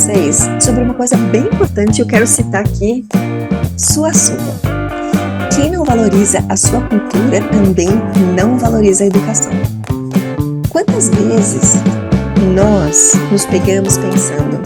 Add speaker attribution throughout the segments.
Speaker 1: vocês sobre uma coisa bem importante. Eu quero citar aqui sua suma. Quem não valoriza a sua cultura também não valoriza a educação. Quantas vezes nós nos pegamos pensando,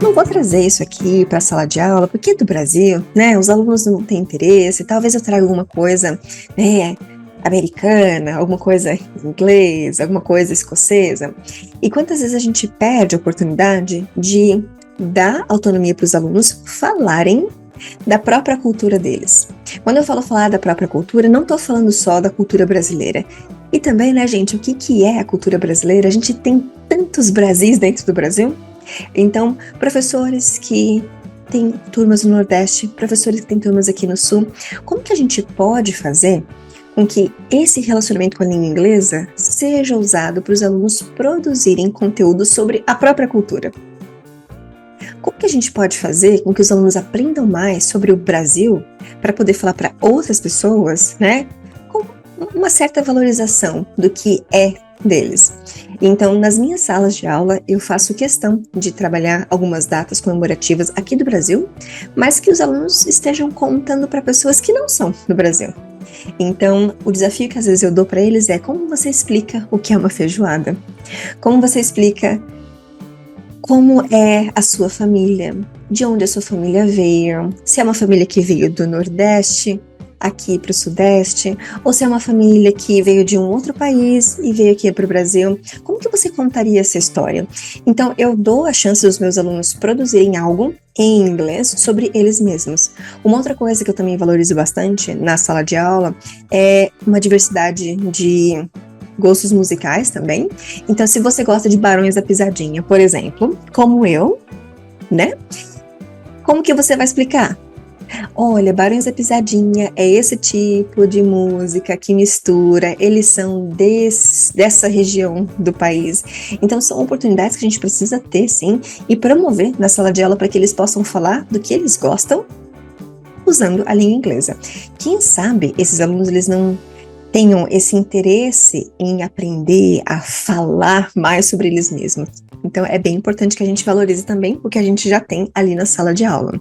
Speaker 1: não vou trazer isso aqui para a sala de aula, porque é do Brasil, né? Os alunos não têm interesse, talvez eu traga alguma coisa, né, americana, alguma coisa inglesa, alguma coisa escocesa. E quantas vezes a gente perde a oportunidade de dar autonomia para os alunos falarem da própria cultura deles. Quando eu falo falar da própria cultura, não estou falando só da cultura brasileira. E também, né, gente, o que é a cultura brasileira? A gente tem tantos Brasis dentro do Brasil. Então, professores que têm turmas no Nordeste, professores que têm turmas aqui no Sul, como que a gente pode fazer com que esse relacionamento com a língua inglesa seja usado para os alunos produzirem conteúdo sobre a própria cultura? Como que a gente pode fazer com que os alunos aprendam mais sobre o Brasil para poder falar para outras pessoas, né, com uma certa valorização do que é deles? Então, nas minhas salas de aula, eu faço questão de trabalhar algumas datas comemorativas aqui do Brasil, mas que os alunos estejam contando para pessoas que não são do Brasil. Então, o desafio que às vezes eu dou para eles é como você explica o que é uma feijoada? Como você explica como é a sua família? De onde a sua família veio? Se é uma família que veio do Nordeste, aqui para o Sudeste, ou se é uma família que veio de um outro país e veio aqui para o Brasil, como que você contaria essa história? Então, eu dou a chance dos meus alunos produzirem algo em inglês sobre eles mesmos. Uma outra coisa que eu também valorizo bastante na sala de aula é uma diversidade de gostos musicais também. Então, se você gosta de Barões da Pisadinha, por exemplo, como eu, né? Como que você vai explicar? Olha, Barões da Pisadinha é esse tipo de música que mistura, eles são dessa região do país. Então são oportunidades que a gente precisa ter, sim, e promover na sala de aula para que eles possam falar do que eles gostam usando a língua inglesa. Quem sabe esses alunos eles não tenham esse interesse em aprender a falar mais sobre eles mesmos. Então é bem importante que a gente valorize também o que a gente já tem ali na sala de aula.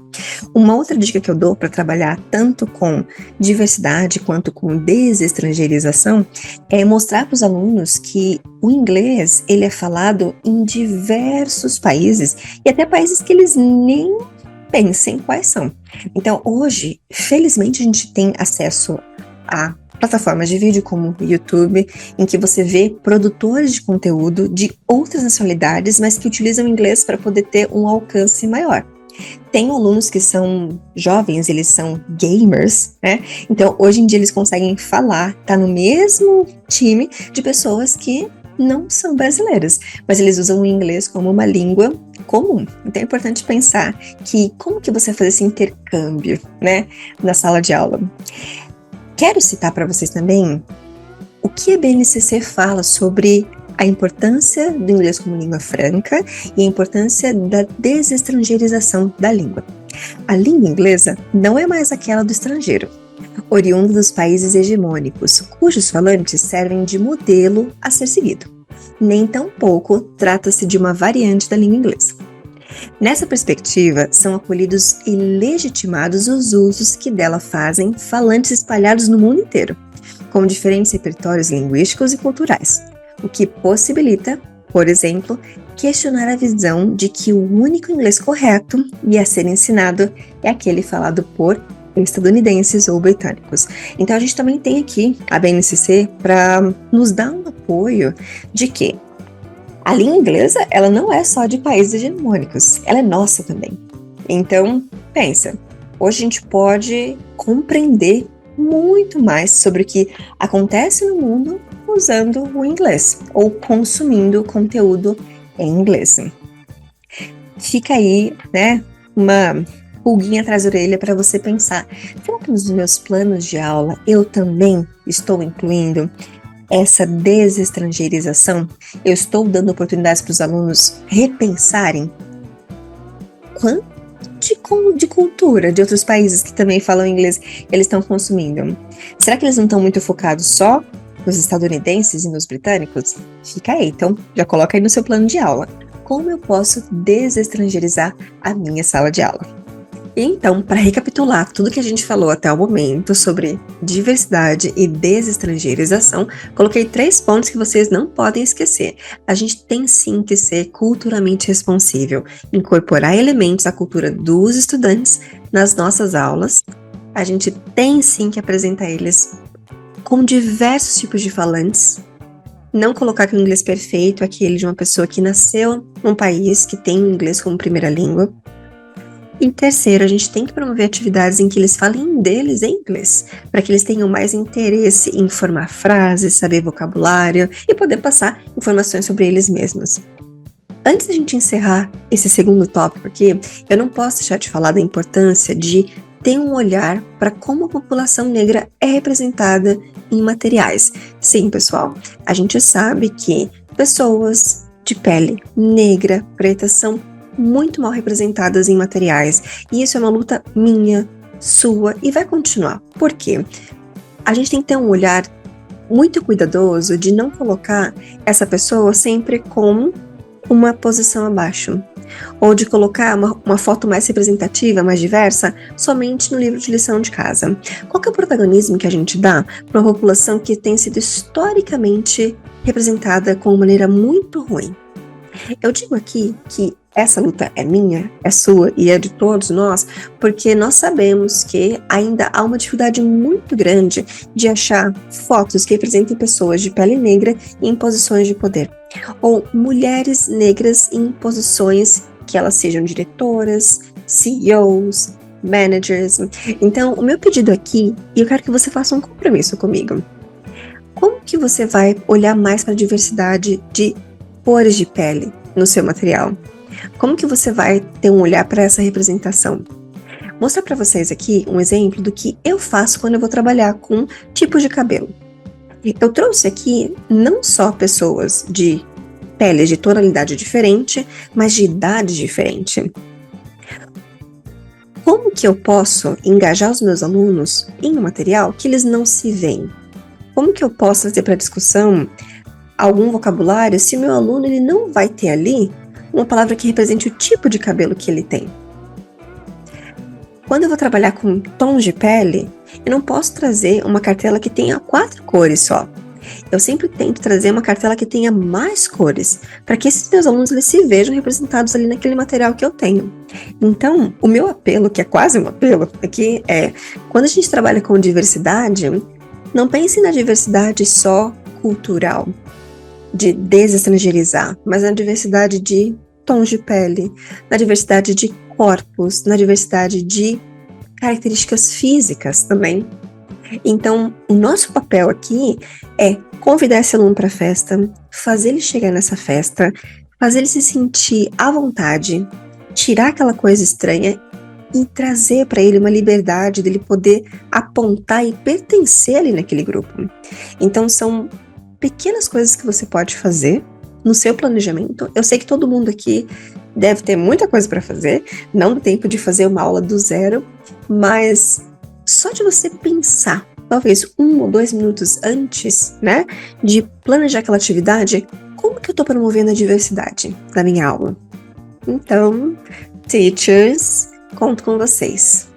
Speaker 1: Uma outra dica que eu dou para trabalhar tanto com diversidade quanto com desestrangeirização é mostrar para os alunos que o inglês ele é falado em diversos países e até países que eles nem pensem quais são. Então hoje, felizmente, a gente tem acesso a plataformas de vídeo como o YouTube, em que você vê produtores de conteúdo de outras nacionalidades, mas que utilizam o inglês para poder ter um alcance maior. Tem alunos que são jovens, eles são gamers, né? Então, hoje em dia eles conseguem falar, tá no mesmo time de pessoas que não são brasileiras, mas eles usam o inglês como uma língua comum. Então é importante pensar que como que você faz esse intercâmbio, né, na sala de aula. Quero citar para vocês também o que a BNCC fala sobre a importância do inglês como língua franca e a importância da desestrangeirização da língua. A língua inglesa não é mais aquela do estrangeiro, oriunda dos países hegemônicos, cujos falantes servem de modelo a ser seguido. Nem tampouco trata-se de uma variante da língua inglesa. Nessa perspectiva, são acolhidos e legitimados os usos que dela fazem falantes espalhados no mundo inteiro, com diferentes repertórios linguísticos e culturais, o que possibilita, por exemplo, questionar a visão de que o único inglês correto e a ser ensinado é aquele falado por estadunidenses ou britânicos. Então a gente também tem aqui a BNCC para nos dar um apoio de que a língua inglesa, ela não é só de países hegemônicos, ela é nossa também. Então, pensa, hoje a gente pode compreender muito mais sobre o que acontece no mundo usando o inglês, ou consumindo conteúdo em inglês. Fica aí, né, uma pulguinha atrás da orelha para você pensar, será que nos meus planos de aula eu também estou incluindo essa desestrangeirização? Eu estou dando oportunidades para os alunos repensarem quanto de cultura de outros países que também falam inglês eles estão consumindo. Será que eles não estão muito focados só nos estadunidenses e nos britânicos? Fica aí, então já coloca aí no seu plano de aula. como eu posso desestrangerizar a minha sala de aula. Então, para recapitular tudo que a gente falou até o momento sobre diversidade e desestrangeirização, coloquei 3 pontos que vocês não podem esquecer. A gente tem sim que ser culturalmente responsível, incorporar elementos da cultura dos estudantes nas nossas aulas. A gente tem sim que apresentar eles com diversos tipos de falantes, não colocar que o inglês perfeito é aquele de uma pessoa que nasceu num país que tem o inglês como primeira língua. E terceiro, a gente tem que promover atividades em que eles falem deles em inglês, para que eles tenham mais interesse em formar frases, saber vocabulário e poder passar informações sobre eles mesmos. Antes da gente encerrar esse segundo tópico aqui, eu não posso deixar de falar da importância de ter um olhar para como a população negra é representada em materiais. Sim, pessoal, a gente sabe que pessoas de pele negra, preta, são muito mal representadas em materiais, e isso é uma luta minha, sua, e vai continuar. Por quê? A gente tem que ter um olhar muito cuidadoso de não colocar essa pessoa sempre como uma posição abaixo, ou de colocar uma foto mais representativa, mais diversa, somente no livro de lição de casa. Qual que é o protagonismo que a gente dá para uma população que tem sido historicamente representada de uma maneira muito ruim? Eu digo aqui que essa luta é minha, é sua e é de todos nós, porque nós sabemos que ainda há uma dificuldade muito grande de achar fotos que representem pessoas de pele negra em posições de poder, ou mulheres negras em posições que elas sejam diretoras, CEOs, managers. Então, o meu pedido aqui, e eu quero que você faça um compromisso comigo. Como que você vai olhar mais para a diversidade de cores de pele no seu material? Como que você vai ter um olhar para essa representação? Vou mostrar para vocês aqui um exemplo do que eu faço quando eu vou trabalhar com tipos de cabelo. Eu trouxe aqui não só pessoas de pele de tonalidade diferente, mas de idade diferente. Como que eu posso engajar os meus alunos em um material que eles não se veem? Como que eu posso trazer para a discussão algum vocabulário se o meu aluno ele não vai ter ali uma palavra que represente o tipo de cabelo que ele tem? Quando eu vou trabalhar com tons de pele, eu não posso trazer uma cartela que tenha 4 cores só. Eu sempre tento trazer uma cartela que tenha mais cores, para que esses meus alunos eles se vejam representados ali naquele material que eu tenho. Então, o meu apelo, que é quase um apelo aqui, é: quando a gente trabalha com diversidade, não pense na diversidade só cultural, de desestrangeirizar, mas na diversidade de tons de pele, na diversidade de corpos, na diversidade de características físicas também. Então, o nosso papel aqui é convidar esse aluno para a festa, fazer ele chegar nessa festa, fazer ele se sentir à vontade, tirar aquela coisa estranha e trazer para ele uma liberdade dele poder apontar e pertencer ali naquele grupo. Então, são pequenas coisas que você pode fazer no seu planejamento. Eu sei que todo mundo aqui deve ter muita coisa para fazer, não dá tempo de fazer uma aula do zero, mas só de você pensar, talvez 1 ou 2 minutos antes, né, de planejar aquela atividade, como que eu estou promovendo a diversidade da minha aula? Então, teachers, conto com vocês.